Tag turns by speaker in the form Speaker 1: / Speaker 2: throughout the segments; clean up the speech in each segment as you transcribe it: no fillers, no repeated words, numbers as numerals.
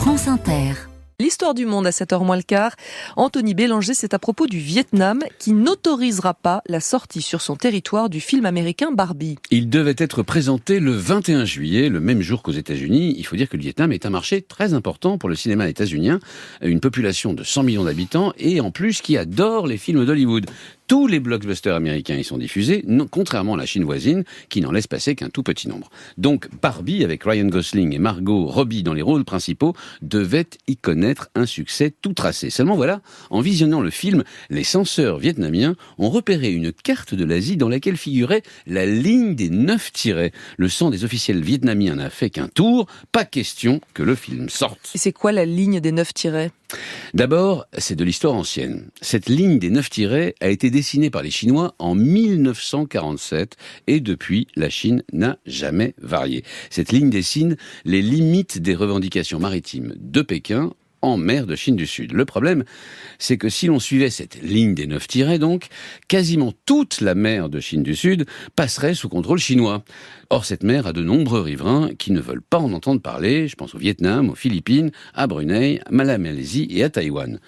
Speaker 1: France Inter.
Speaker 2: L'histoire du monde à 7h moins le quart. Anthony Bélanger, c'est à propos du Vietnam qui n'autorisera pas la sortie sur son territoire du film américain Barbie.
Speaker 3: Il devait être présenté le 21 juillet, le même jour qu'aux États-Unis. Il faut dire que le Vietnam est un marché très important pour le cinéma états-unien, une population de 100 millions d'habitants et en plus qui adore les films d'Hollywood. Tous les blockbusters américains y sont diffusés, contrairement à la Chine voisine, qui n'en laisse passer qu'un tout petit nombre. Donc Barbie, avec Ryan Gosling et Margot Robbie dans les rôles principaux, devait y connaître un succès tout tracé. Seulement voilà, en visionnant le film, les censeurs vietnamiens ont repéré une carte de l'Asie dans laquelle figurait la ligne des 9 tirets. Le sang des officiels vietnamiens n'a fait qu'un tour, pas question que le film sorte.
Speaker 2: Et c'est quoi la ligne des 9 tirets ?
Speaker 3: D'abord, c'est de l'histoire ancienne. Cette ligne des 9 tirets a été dessinée par les Chinois en 1947 et depuis, la Chine n'a jamais varié. Cette ligne dessine les limites des revendications maritimes de Pékin en mer de Chine du Sud. Le problème, c'est que si l'on suivait cette ligne des 9 tirets, donc, quasiment toute la mer de Chine du Sud passerait sous contrôle chinois. Or, cette mer a de nombreux riverains qui ne veulent pas en entendre parler. Je pense au Vietnam, aux Philippines, à Brunei, à la Malaisie et à Taïwan.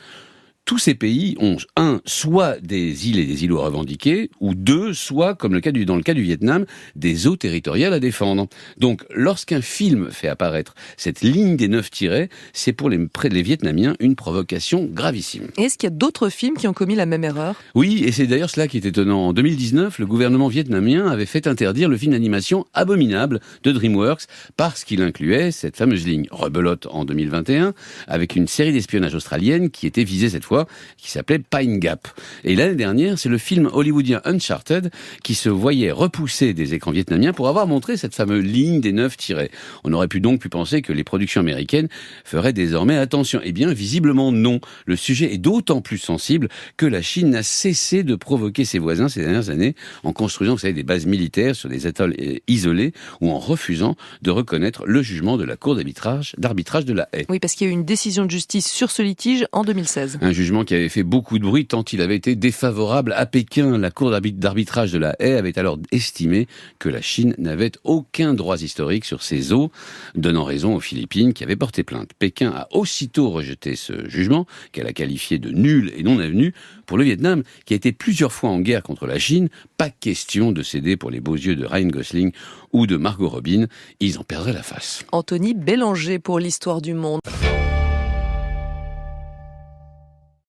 Speaker 3: Tous ces pays ont, soit des îles et des îlots revendiqués, ou deux, soit, comme dans le cas du Vietnam, des eaux territoriales à défendre. Donc, lorsqu'un film fait apparaître cette ligne des 9 tirets, c'est pour les Vietnamiens une provocation gravissime.
Speaker 2: Et est-ce qu'il y a d'autres films qui ont commis la même erreur ?
Speaker 3: Oui, et c'est d'ailleurs cela qui est étonnant. En 2019, le gouvernement vietnamien avait fait interdire le film d'animation Abominable de DreamWorks parce qu'il incluait cette fameuse ligne rebelote en 2021 avec une série d'espionnage australienne qui était visée cette fois, qui s'appelait Pine Gap. Et l'année dernière, c'est le film hollywoodien Uncharted qui se voyait repousser des écrans vietnamiens pour avoir montré cette fameuse ligne des 9 tirets. On aurait donc pu penser que les productions américaines feraient désormais attention. Eh bien, visiblement non. Le sujet est d'autant plus sensible que la Chine n'a cessé de provoquer ses voisins ces dernières années en construisant, vous savez, des bases militaires sur des atolls isolés ou en refusant de reconnaître le jugement de la Cour d'arbitrage de la Haye.
Speaker 2: Oui, parce qu'il y a eu une décision de justice sur ce litige en 2016.
Speaker 3: Un jugement qui avait fait beaucoup de bruit tant il avait été défavorable à Pékin. La Cour d'arbitrage de la Haye avait alors estimé que la Chine n'avait aucun droit historique sur ses eaux, donnant raison aux Philippines qui avaient porté plainte. Pékin a aussitôt rejeté ce jugement, qu'elle a qualifié de nul et non avenu. Pour le Vietnam, qui a été plusieurs fois en guerre contre la Chine, pas question de céder pour les beaux yeux de Ryan Gosling ou de Margot Robbie. Ils en perdraient la face.
Speaker 2: Anthony Bélanger pour l'histoire du monde.